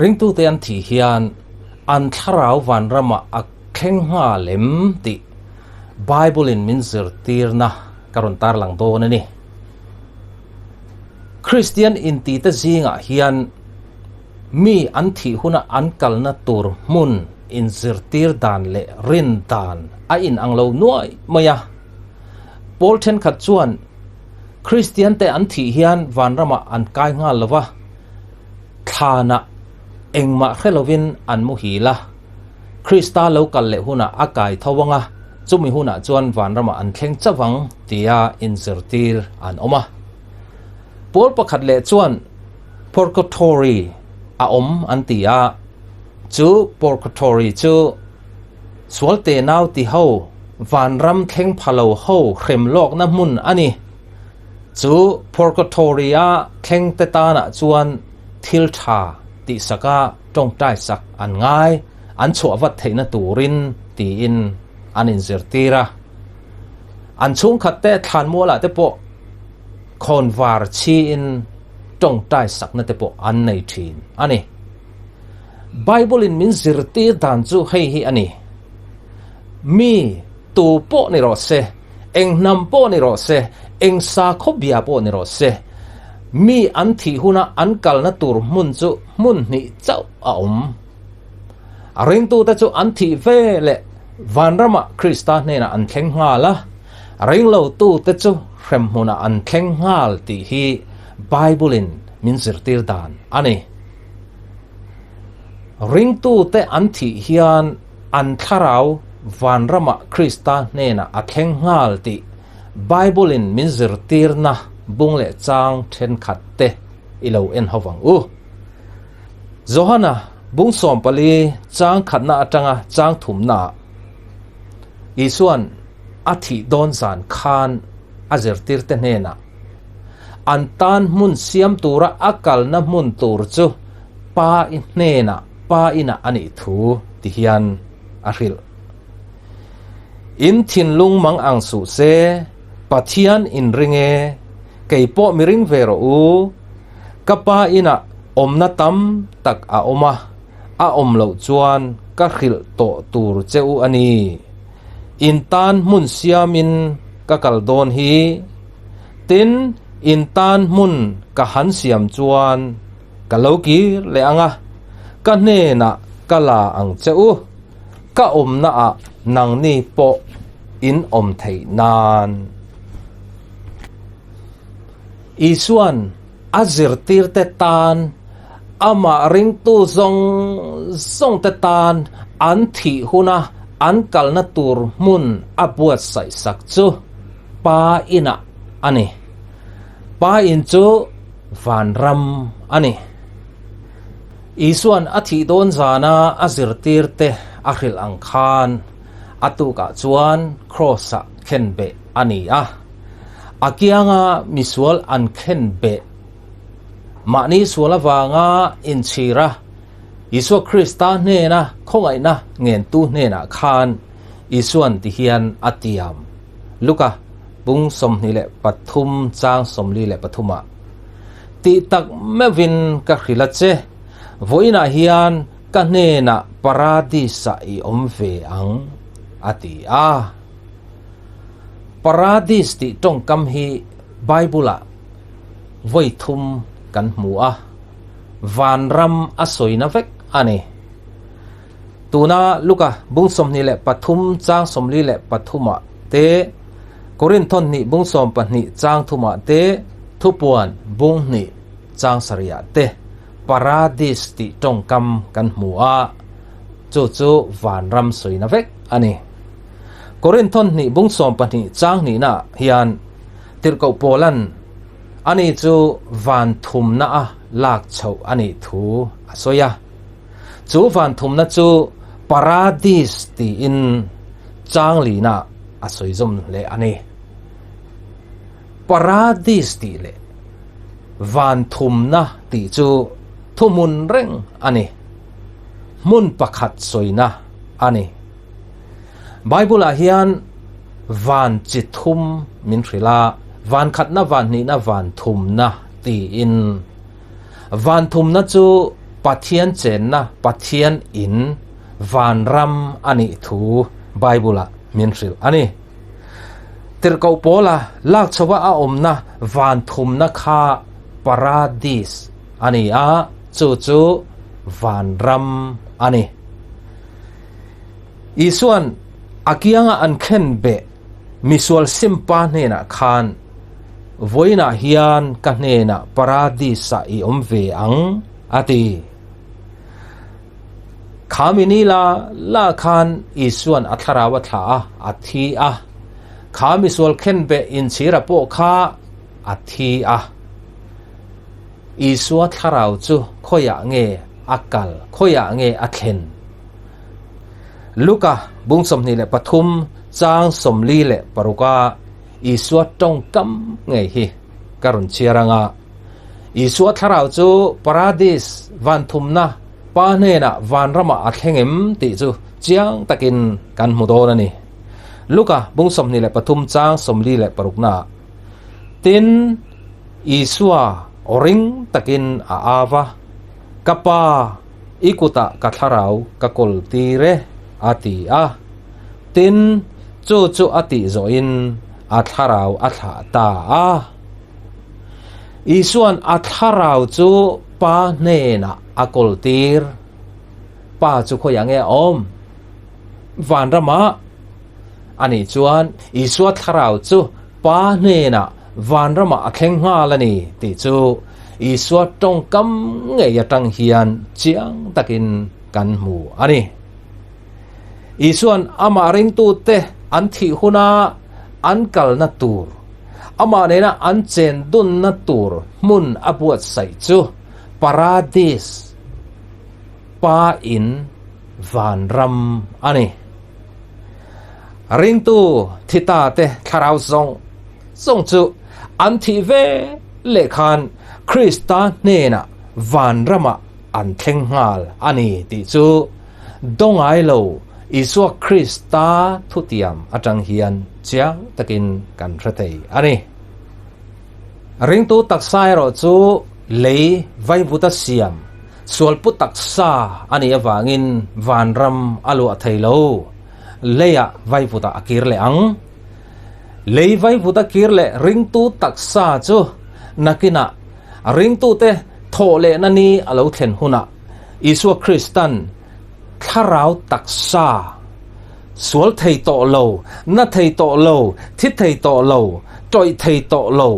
ring tu te an thi hian an tharau van rama a thleng nga lem ti Bible in min zir tir na karon tar lang do na ni Christian in ti ta zinga hian mi an thi huna an kal na tur mun in zir tir dan le rin dan a in ang lo nuai maya Paul then khat chuan Christian te an thi hian van rama an kai nga lova thana engma khelovin an mu hi la Krista local le huna akai thawanga chumi huna chuan van rama an thleng chawang tia in zirtir an oma Paul pakhat le chuan purgatory a an tia chu purgatory chu swalte naw ti ho van ram thleng phalo ho khrem lok na mun ani chu purgatory a thleng te ta na chuan thil tha ti saka tong tai sak an ngai an chuawat theina turin ti in anin zirtira an chung khatte thlan mola te po khonwar chi in tong tai sak na te po an nei thin ani Bible in min zirti dan chu hei hi ani mi tu po ni ro se eng nam po ni ro se eng sa khobia po ni ro se mi an thi huna an kal na tur mun chu mun ni chau a ring tu ta chu an thi ve le van rama Krista ne na an thleng nga la ring lo tu ta chu hrem huna an thleng ngal ti hi Bible in min zirtir dan ani ring tu te an thi hian an tharau van rama Krista ne na a thleng ngal ti Bible in min zirtir na bung le chang then khat te ilo en hawang Johana bung som pali chang khat na atanga chang thum na isuan athi don zan khan azertir te hena an tan mun siam tura akal na mun tur chu pa in hena pa ina ani thu ti hian aril in thin lung mang ang su se pathian in ringe keipo miring vero kapa ina omna tam tak a oma a omlo chuan ka khil to tur cheu ani in tan mun siamin ka kaldon hi tin in tan mun ka han siam chuan ka loki le anga ka hne na kala ang cheu ka omna a nang ni po in om thei nan isuan azirtir te tan ama ring tu zong te tan an thi huna an kal na tur mun abuat sai sak chu pa ina ani pa in chu van ram ani isuan athi don zana azirtir te akhil ang khan atu ka chuan cross a khen be ani akianga misual an khen be mani suala wanga in chira Isu Krista ne na khongai na ngen tu ne na khan isuan ti hian atiam luka bung som ni le pathum chang som li le pathuma ti tak mevin ka khilache voina hian ka ne na paradisa I omve ang ati paradis ti tong kam hi Bible voi thum kan mua van ram asoi na vek ani tuna luka bung som ni le pathum chang som li le pathuma te Korinthon ni bung som pa ni chang thuma te thupuan bung ni chang saria te paradis ti tong kam kan mua chu van ram soi na vek ani Korinthon ni bung som pa ni chang ni na hian tirko polan ani chu van thum na lak chau ani thu asoya chu van thum na chu paradis ti in chang li na asoi zum le ani paradis ti le van thum na ti chu thumun reng ani mun pakhat soina ani Bible hian van chithum min thrila van khat na van ni na van thum na ti in van thum na chu pathian chen na pathian in van ram ani thu Bible min ril ani tir ko pola lak chawa a omna van thum na kha paradis ani a chu van ram ani isuan akianga an khen be misual simpa ne na khan voina hian ka ne na paradis sa I omve ang ati khamini la khan isuan atharawa tha athi a khamisol khen be in chira po kha athi a isua tharau chu khoya nge akal khoya nge athen luka bungsom ni le pathum chang somli le paruka isua tong kam nge hi karun chiranga isua tharau chu paradis van thumna pa ne na van rama athengem ti chu chiang takin kan mudon ani luka bungsom ni le pathum chang somli le parukna tin isua oring takin aava kapa ikuta katharau kakol tire ati a tin chu ati zoin atharau atha ta a isuan atharau chu pa ne na akol tir pa chu khoyang e om van rama ani chuan isua tharau chu pa ne na van rama akheng nga lani ti chu isua tong kam nge ya tang hian chiang takin kan mu ani isuan ama ring tu te an thi huna an kal na tur ama ne na an chen dun na tur mun abuat sai chu paradis pa in van ram ani ring tu thita te tharau song chu an thi ve le khan krista ne na van rama an thleng ngal ani ti chu dongai lo isua krista thutiam atang hian chiang takin kan ratei ani ring tu taksai ro chu lei vai buta siam sual pu taksa ani awangin van ram alu athailo leya vai buta akir le ang lei vai buta kir le ring tu taksa chu nakina ring tu te thole nani alo thlen huna isua kristan tharau taksa sual thei to lo na thei to lo thi thei to lo toi thei to lo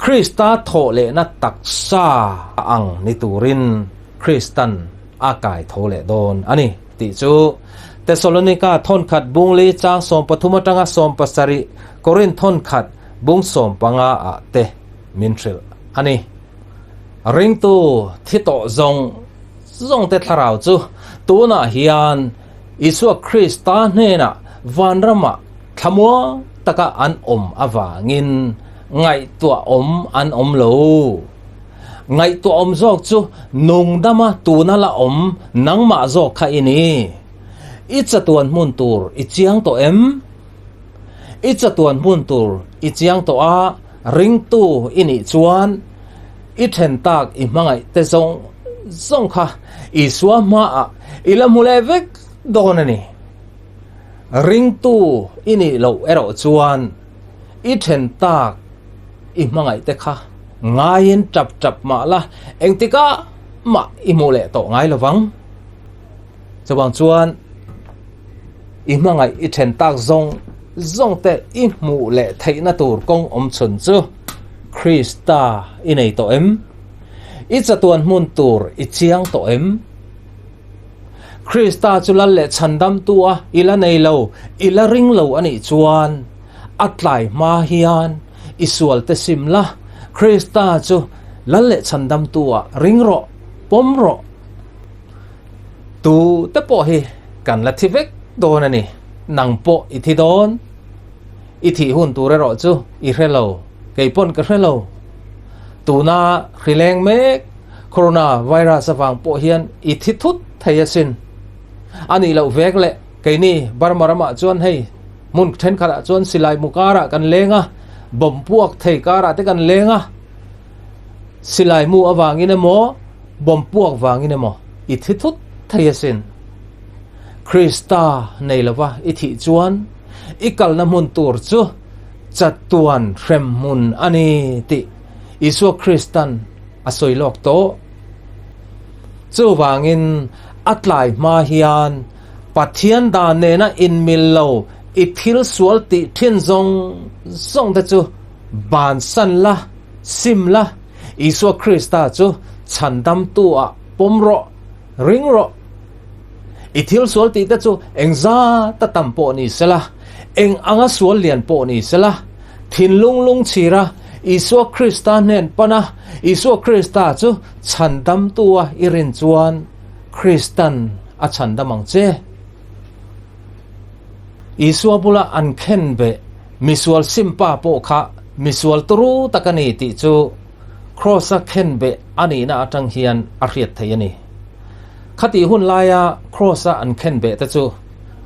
krista thole na taksa ang ni turin kristan akai thole don ani ti chu Thessalonica thon khat bung le chang som pathuma tanga som pasari Korin thon khat bung som panga a te mintril ani ring tu thito zong te tharau chu tuna hian isua krista ne na van rama thamua taka an awangin ngai tua an lo ngai tua zok chu nung dama tuna la nangma zok kha ini ichatuan mun tur ichiang to ichatuan mun tur ichiang to a ring tu ini chuan I then tak I mangai te zong kha isua ma a ilamule vek donani ring tu ini lo ero chuan I then tak I mangai te kha ngayin chap ma la engtika ma imule to ngai lawang chawang chuan I mangai I then tak zong te I mu le theina tur kong chun chu Krista inei to ichatuan mun tur ichiang to Krista chulal le chandam tua ila nei lo ila ring lo ani chuan atlai ma hian isual te simla Krista chu lal le chandam tua ring ro pom ro tu te po hi kan la thivek don ani nang po ithi don ithi hun tu re ro chu I relo kay pon ka hello tuna khileng me corona virus awang po hian ithithut thayasin ani lo vek le kay ni barmarama chuan hei mun then khala chuan silai mukara kan lenga bom puak thei kara te kan lenga silai mu awangin mo bom puak wangin mo อิทิทุตทายสินคริสตาในละวะอิทิจวนอีกัลน้ำมุนตูร์จูจัดตวนเฟรมมุนอันนี้ติอิสวคริสตันอสวยโลกโตจูวางินอัตไลมาฮิยานปัทเทียนดานเนนะอินมิลโลอิทิลสวลติทินซงตะจูบานสันละซิมละอิสวคริสตาจูฉันดำตัวปมโรริงโรอิทิลสวลติตะจูเอ็งซาตะตัมโปนี่สละเอ็งอังสวลเลียนโปนี่สละทินลุงชีระอิสวคริสตาเนนปนะอิสวคริสตาจูฉันดำตัวอิรินจวนคริสตันอาฉันดำมังเจอิสวบุลาอันเข็นเบมิสวลซิมปาโปคะมิสวลตรูตะกันนี่ติจูครอสเข็นเบอันนี้น่าจังเฮียนอาเรียดไทยนี่คติหุ่นลายาครอสอันเข็นเบตจู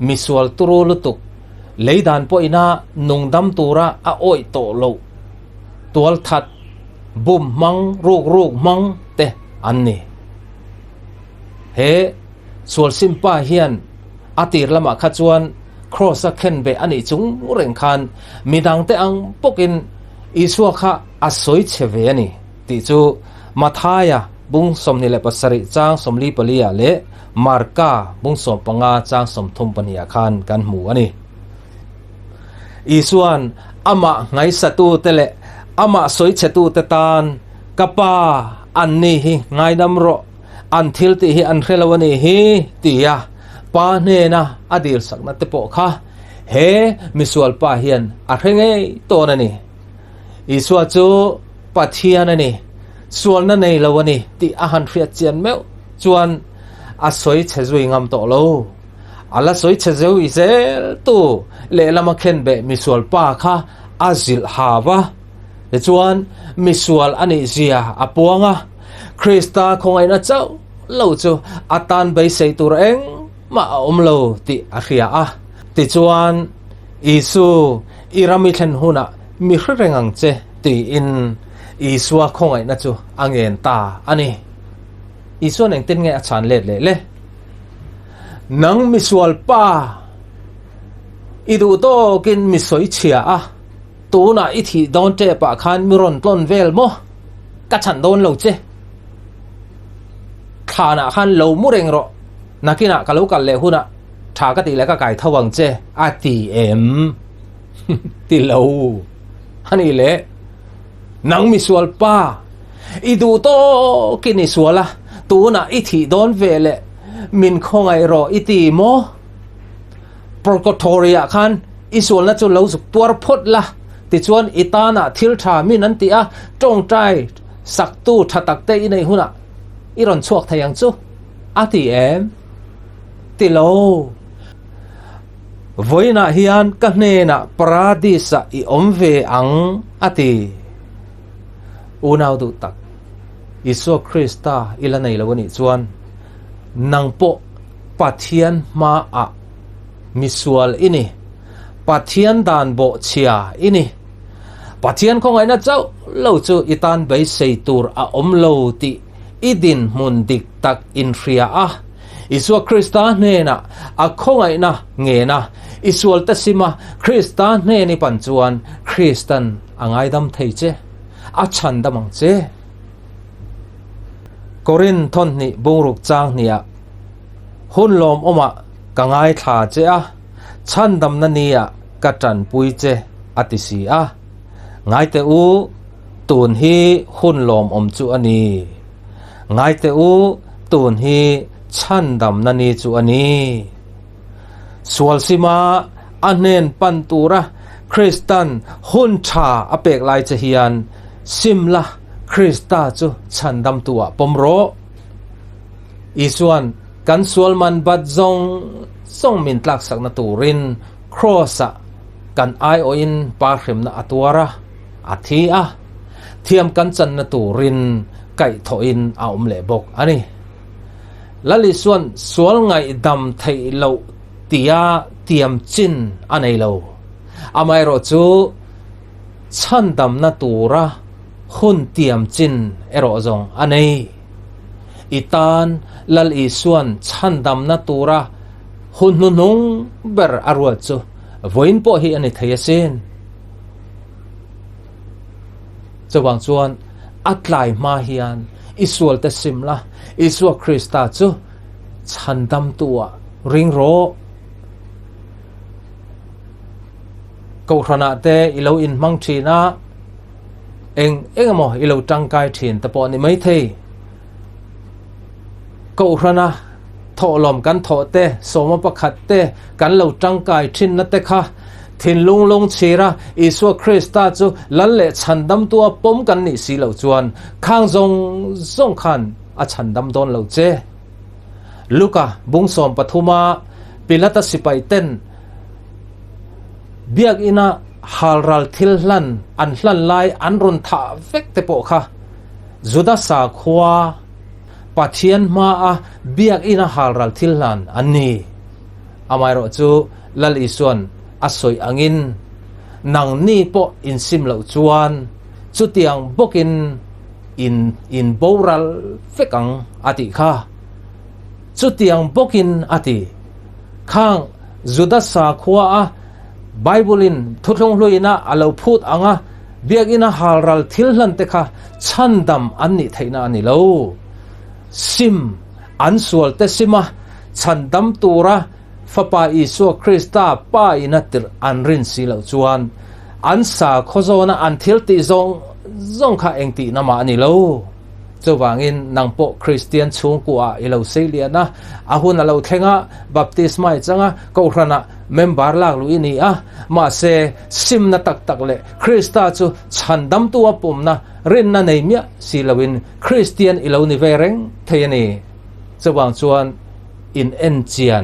มิสวลตรูลุตุกเลยดานปอยนานุงดำตัวระอาโอยโตโลตัวทัดบุมมังรูกมังเตอันนี้เฮสวลซิมปาเฮียนอาติรละมาขจวนครอสเข็นเบอันนี้จุงเร่งคันมีดังเตอังปกินอิสวะคะอาศัยเชเวนี่ติจูมาทายาบุงสมนิเลปสริจางสมลีปลียาเลมาร์กาบุงสมปงาจางสมทุมปนิยาคันกันหมูอันนี้อิสวนอามาไงสตูเตเลอามาสวยเชตูเตตานกปาอันนี้ฮิไงดำรออันทิลติฮิอันเรลวันนี้ฮิตียาปาเนนะอดีลสักนัดเตปโค่ะเฮมิสวลปาเฮียนอะเรงไงโตนันนี่อิสวะจูปัทเทียนันนี่ส่วนนั้นในละวันนี้ที่อาหารเรียดเจียนเมวจวนอาศัยเชจวยงามโตโลอาละสวยเชจวยเซลตูเลละมาเข็นเบมิสวลปาค่ะอาซิลฮาวะจวนมิสวลอันนี้เสียอปวงะคริสตาคงไอ้น่ะเจ้าเล่าจูอาตานใบเสตัวเองมาอมโลติอาเรียอะติจวนอิสุอิรามิเทนหุนะมีเรื่องอังเจตีอินอิสวะคงไอ้นะจูอังเงินตาอันนี้อิสวะนึงตินไงอาจารย์เล็ดเลยนังมิสวลป้าอิดูโตกินมิสวยเชียอะตัวน่ะอิที่โดนเจ็บปะคันมิรอนต้นเวลโมกัจฉันโดนเหลาเจขาน่ะคันเหลามุเรงรอนักกินะกะลูกันเลยหุ่นอ่ะชากติแล้วก็ไก่ทวังเจอาตีเอ็มติเหลาฮันนี่แหละนังมิสวลป้าอีดูโตกินอิสวละตัวน่ะอิที่โดนเวลมินคงไอรออิตีโมโปรโกโทเรียคันอิสวลน่ะจุเหลาสุกตัวพดละติชวนอิตาน่ะทิลทามินันติอะจงใจสักตู้ทัตักเตอิในหุ่นอ่ะอีรอนชวกทยังจูอาตีเอ็มติโลวันน่ะฮิอันกันเนน่ะปราดิสอิอมเวอังอติอุณาวดุตักอิสวคริสตาอิละในละวันนี้จวนนังโปปัทเทียนมาอะมิสวลอินี่ปัทเทียนดานโบเชียอินี่ปัทเทียนของไอ้น่ะเจ้าเล่าจูอิตานใบเซตูร์อาอมโลติอิดินมุนดิกตักอินเรียอะอิสวคริสตาเนนะอาคงไอ้นะเงนะอิสวลตสิมาคริสตาเนนี่ปัญจวนคริสตันอ่างไอดำเทเจอาชันดำมังเจกอรินทอนนี่บุรุกจางเนี่ยหุ่นลมออกมากังไอขาเจอะชันดำนันนี่อะกัจจันปุยเจอติสีอะไงแต่อูตูนฮีหุ่นลมอมจุอันนี้ไงแต่อูตูนฮีชันดำนันนี่จูอันนี้สวลสิมาอันเนนปันตูระคริสตันหุ่นชาอเปกไลเจฮิยันซิมละคริสตาจูชันดำตัวปมโรอีส่วนกันสวลมันบัดซงส่งมินตลักสักนตูรินครอสกันไอโออินปาร์ขิมนาตัวระอาทิอะเทียมกันจันนตูรินไก่ทอินเอาอมเลบกอันนี้ละลิส่วนสวลไงดำไทยเลวเตียเตียมจินอันนี้เลวอามายรจูชันดำนตูระหุ่นเตียมจินเอโรจงอันนี้ อิตานลลอีส่วนชันดำนาตูระหุ่นนุ่งเบอร์อารวดจูวันพอฮีอันนี้เทียสินจะวางส่วนอัตไลมาฮิอันอิสวลเตสิมละอิสวคริสต์จูชันดำตัวริงโรกูขณะเตอิโลอินมังชีนะเองมออิโลจังกายถิ่นแต่ปอนี่ไม่เทกูขณะทอลมกันทอเตสมประคัดเตกันเหล่าจังกายถิ่นนั่นเตค่ะถิ่นลุงชีระอิสวคริสต์จูลันเละชันดำตัวปมกันนี่สีเหล่าจวนข้างทรงขันอาชันดำโดนเหล่าเจลูกาบุงสมปฐุมาปิลัตสิไปเต้นเบียกอินาฮารัลทิลลันอันลันไลอันรุนทาเวกเตโปค่ะจุดาสาขวาปัจเจียนมาเบียกอินาฮารัลทิลลันอันนี้อามายรอจูลัลอิส่วนอสอยอังินนังนี่ปออินซิมเหล่าจวนจุดยังบกินอินโบรัลเฟกังอติค่ะจุดยังบกินอติข้างจุดาสาขวาไบเบิลินทุกลงลุยนะอาเราพูดอ่ะเบียกินะฮารัลทิลลันเตค่ะชันดำอันนี้ไทยนาอันนี้เราซิมอันสวลเตซิมาชันดำตัวระฟปาอิสวคริสตาป้าอินัตรอันรินสีเหล่าจวนอันสาโคโซนะอันทิลติซงข้าเองตีนามาอันนี้เราจะวางอินนางโปคริสเตียนชงกัวอิเราเซียนะอาหุนเราเทงะบัพติสมาจังะก็ขณะเมมบาร์ลากลุยนี่มาเซซิมนะตักเลยคริสตาจูฉันดำตัวปุ่มนะเรนนะในเมียสิลวินคริสเตียนอิเรานิเวเรงเทียนี่จะวางชวนอินเอ็นเจียน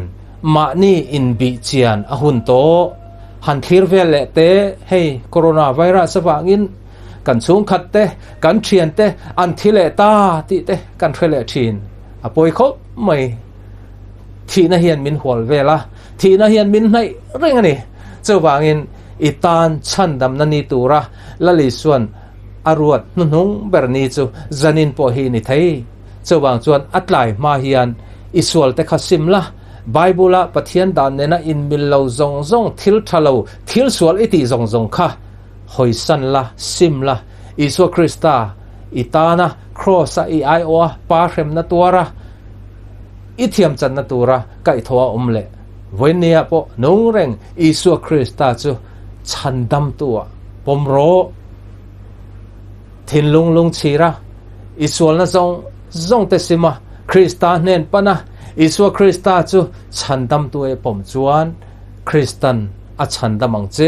มานี่อินบิเจียนอาหุนโตหันทิรเวลเตเฮโคโรนาไวรัสวางอินกันสูงขัดเตกันเทียนเตอันทิเลตาติเตกันเทเลทินอปอยเขาไม่ทีน่าเฮียนมินหัวเวลาทีน่าเฮียนมินในเรื่องนี้เจ้าวางอินอิตานชันดำนันนิตูระละลิส่วนอารวดนุ่งเบอร์นีจูจันินปอฮีนิไทยเจ้าวางจวนอัตไลมาเฮียนอิสวลเตขัสิมละไบเบิลละปะเทียนดานเนนะอินมิลเลาซงทิลทะเลาทิลสวลอิติซงค่ะหอยสันละซิมละอิสวคริสตาอิตานะครอสไอโอปาเรมนะตัวระอิเทียมจันนะตัวระไก่ทัวอมเละวันนี้ปะนุ่งเร่งอิสวคริสตาจูชันดำตัวปมโรทินลุงชีระอิสวลนะซงเตสิมาคริสตาเนนปะนะอิสวคริสตาจูชันดำตัวปมจวนคริสตันอาชันดำมังเจ